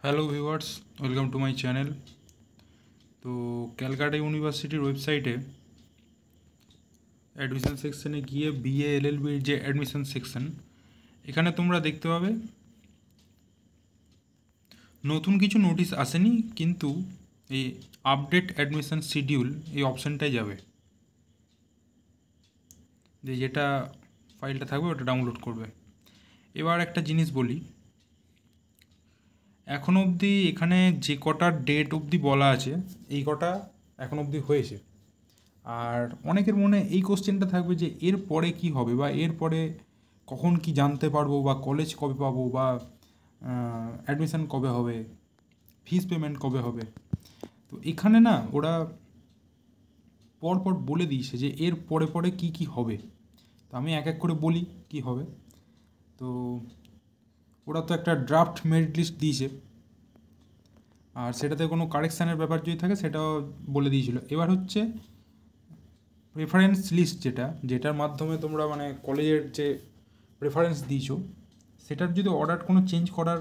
Hello viewers, welcome to my channel. তো ক্যালকাটা ইউনিভার্সিটির ওয়েবসাইটে অ্যাডমিশন সেকশনে গিয়ে বিএ এলএলবির যে অ্যাডমিশন সেকশন, এখানে তোমরা দেখতে পাবে নতুন কিছু নোটিশ আসেনি, কিন্তু এই আপডেট অ্যাডমিশন শিডিউল এই অপশানটাই যাবে, যেটা ফাইলটা থাকবে ওটা ডাউনলোড করবে। এবার একটা জিনিস বলি, এখন অবধি এখানে যে কটা ডেট অবধি বলা আছে এই কটা এখন অবধি হয়েছে। আর অনেকের মনে এই কোশ্চেনটা থাকবে যে এর পরে কী হবে, বা এর পরে কখন কি জানতে পারবো, বা কলেজ কবে পাবো, বা অ্যাডমিশান কবে হবে, ফিস পেমেন্ট কবে হবে। তো এখানে না ওরা পরপর বলে দিয়েছে যে এর পরে পরে কি কি হবে। তো আমি এক এক করে বলি কি হবে। তো ওরা তো একটা ড্রাফট মেরিট লিস্ট দিয়েছে, আর সেটাতে কোনো কারেকশানের ব্যাপার যদি থাকে সেটাও বলে দিয়েছিল। এবার হচ্ছে প্রেফারেন্স লিস্ট, যেটার মাধ্যমে তোমরা মানে কলেজের যে প্রেফারেন্স দিয়েছো সেটার যদি অর্ডার কোনো চেঞ্জ করার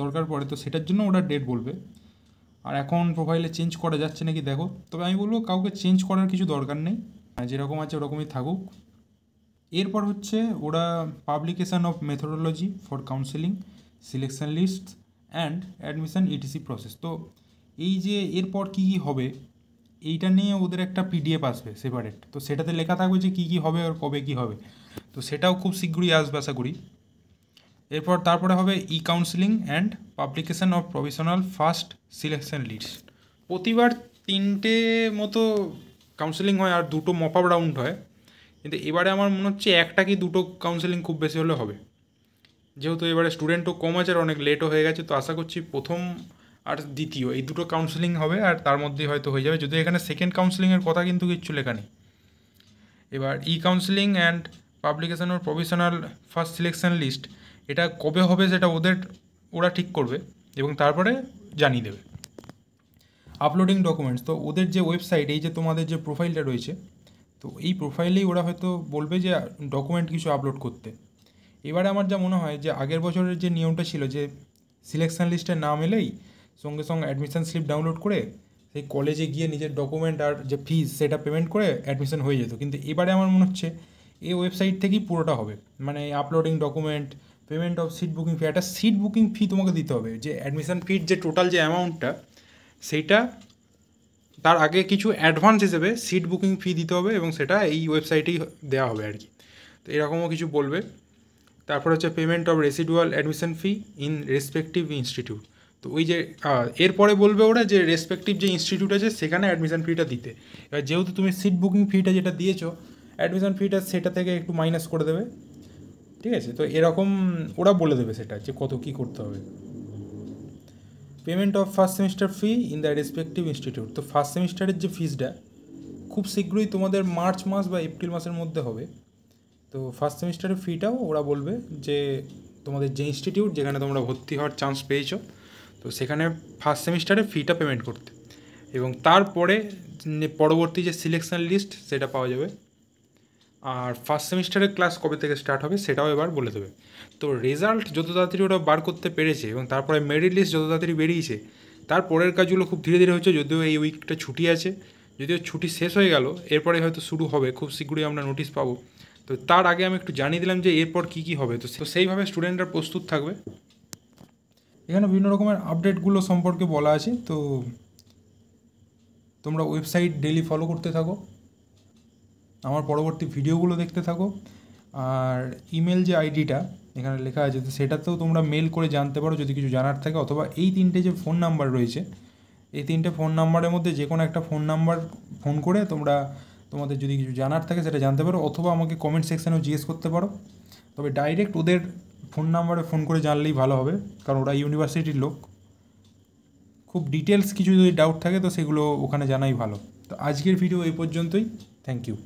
দরকার পড়ে তো সেটার জন্য ওরা ডেট বলবে। আর এখন প্রোফাইলে চেঞ্জ করা যাচ্ছে নাকি দেখো। তবে আমি বলবো কাউকে চেঞ্জ করার কিছু দরকার নেই, যেরকম আছে ওরকমই থাকুক। এরপর হচ্ছে ওরা publication of methodology for counselling, selection list and admission ETC process. তো এই যে এরপর কী কী হবে এইটা নিয়ে ওদের একটা পিডিএফ আসবে সেপারেট, তো সেটাতে লেখা থাকবে যে কী কী হবে আর কবে কী হবে। তো সেটাও খুব শীঘ্রই আসবে আশা করি। এরপর তারপরে হবে e counselling and publication of provisional first selection list. প্রতিবার 3টে মতো কাউন্সিলিং হয় আর 2টো মপ আপ রাউন্ড হয়, কিন্তু এবারে আমার মনে হচ্ছে 1টা কি 2টো কাউন্সিলিং খুব বেশি হলে হবে, যেহেতু এবারে স্টুডেন্টও কম আছে আর অনেক লেটও হয়ে গেছে। তো আশা করছি প্রথম আর দ্বিতীয় এই 2টো কাউন্সিলিং হবে, আর তার মধ্যেই হয়তো হয়ে যাবে, যদি এখানে সেকেন্ড কাউন্সিলিংয়ের কথা কিন্তু কিচ্ছু লেখা নেই। এবার e counselling and publication of provisional first selection list, এটা কবে হবে সেটা ওরা ঠিক করবে এবং তারপরে জানিয়ে দেবে। আপলোডিং ডকুমেন্টস, তো ওদের যে ওয়েবসাইট, এই যে তোমাদের যে প্রোফাইলটা রয়েছে, তো এই প্রোফাইলেই ওরা হয়তো বলবে যে ডকুমেন্ট কিছু আপলোড করতে। এবারে আমার যা মনে হয় যে আগের বছরের যে নিয়মটা ছিল যে সিলেকশন লিস্টে নাম এলেই সঙ্গে সঙ্গে অ্যাডমিশন স্লিপ ডাউনলোড করে সেই কলেজে গিয়ে নিজের ডকুমেন্ট আর যে ফিজ সেটা পেমেন্ট করে অ্যাডমিশন হয়ে যেত, কিন্তু এবারে আমার মনে হচ্ছে এই ওয়েবসাইট থেকেই পুরোটা হবে। মানে uploading document, payment of seat booking fee, একটা সিট বুকিং ফি তোমাকে দিতে হবে, যে অ্যাডমিশন ফির যে টোটাল যে অ্যামাউন্টটা সেইটা তার আগে কিছু অ্যাডভান্স হিসেবে সিট বুকিং ফি দিতে হবে, এবং সেটা এই ওয়েবসাইটেই দেওয়া হবে আর কি। তো এরকমও কিছু বলবে। তারপর হচ্ছে payment of residual admission fee in respective institute. তো ওই যে এরপরে বলবে ওরা যে রেসপেক্টিভ যে ইনস্টিটিউট আছে সেখানে অ্যাডমিশন ফিটা দিতে। এবার যেহেতু তুমি সিট বুকিং ফিটা যেটা দিয়েছো, অ্যাডমিশন ফিটা সেটা থেকে একটু মাইনাস করে দেবে, ঠিক আছে? তো এরকম ওরা বলে দেবে সেটা যে কত কী করতে হবে। Payment of first semester fee in the respective institute, তো ফার্স্ট সেমিস্টারের যে ফিসটা খুব শীঘ্রই তোমাদের মার্চ মাস বা এপ্রিল মাসের মধ্যে হবে। তো ফার্স্ট সেমিস্টারের ফিটাও ওরা বলবে যে তোমাদের যে ইনস্টিটিউট যেখানে তোমরা ভর্তি হওয়ার চান্স পেয়েছো, তো সেখানে ফার্স্ট সেমিস্টারে ফিটা পেমেন্ট করতে, এবং তারপরে পরবর্তী যে সিলেকশন লিস্ট সেটা পাওয়া যাবে। আর ফার্স্ট সেমিস্টারের ক্লাস কবে থেকে স্টার্ট হবে সেটাও এবার বলে দেবে। তো রেজাল্ট যত তাড়াতাড়ি ওরা বার করতে পেরেছে, এবং তারপরে মেরিট লিস্ট যত তাড়াতাড়ি বেরিয়েছে, তারপরের কাজগুলো খুব ধীরে ধীরে হচ্ছে। যদিও এই উইকটা ছুটি আছে, যদিও ছুটি শেষ হয়ে গেল, এরপরে হয়তো শুরু হবে, খুব শীঘ্রই আমরা নোটিশ পাবো। তো তার আগে আমি একটু জানিয়ে দিলাম যে এরপর কী কী হবে, তো সেইভাবে স্টুডেন্টরা প্রস্তুত থাকবে। এখানে বিভিন্ন রকমের আপডেটগুলো সম্পর্কে বলা আছে, তো তোমরা ওয়েবসাইট ডেইলি ফলো করতে থাকো, আমার পরবর্তী ভিডিওগুলো দেখতে থাকো। আর ইমেল যে আইডিটা এখানে লেখা আছে, তো সেটাতেও তোমরা মেল করে জানতে পারো যদি কিছু জানার থাকে, অথবা এই 3টে যে ফোন নাম্বার রয়েছে এই 3টে ফোন নাম্বারের মধ্যে যে কোনো একটা ফোন নাম্বার ফোন করে তোমরা তোমাদের যদি কিছু জানার থাকে সেটা জানতে পারো, অথবা আমাকে কমেন্ট সেকশানেও জিজ্ঞেস করতে পারো। তবে ডাইরেক্ট ওদের ফোন নাম্বারে ফোন করে জানলেই ভালো হবে, কারণ ওরা ইউনিভার্সিটির লোক। খুব ডিটেলস কিছু যদি ডাউট থাকে তো সেগুলো ওখানে জানাই ভালো। তো আজকের ভিডিও এই পর্যন্তই। Thank you.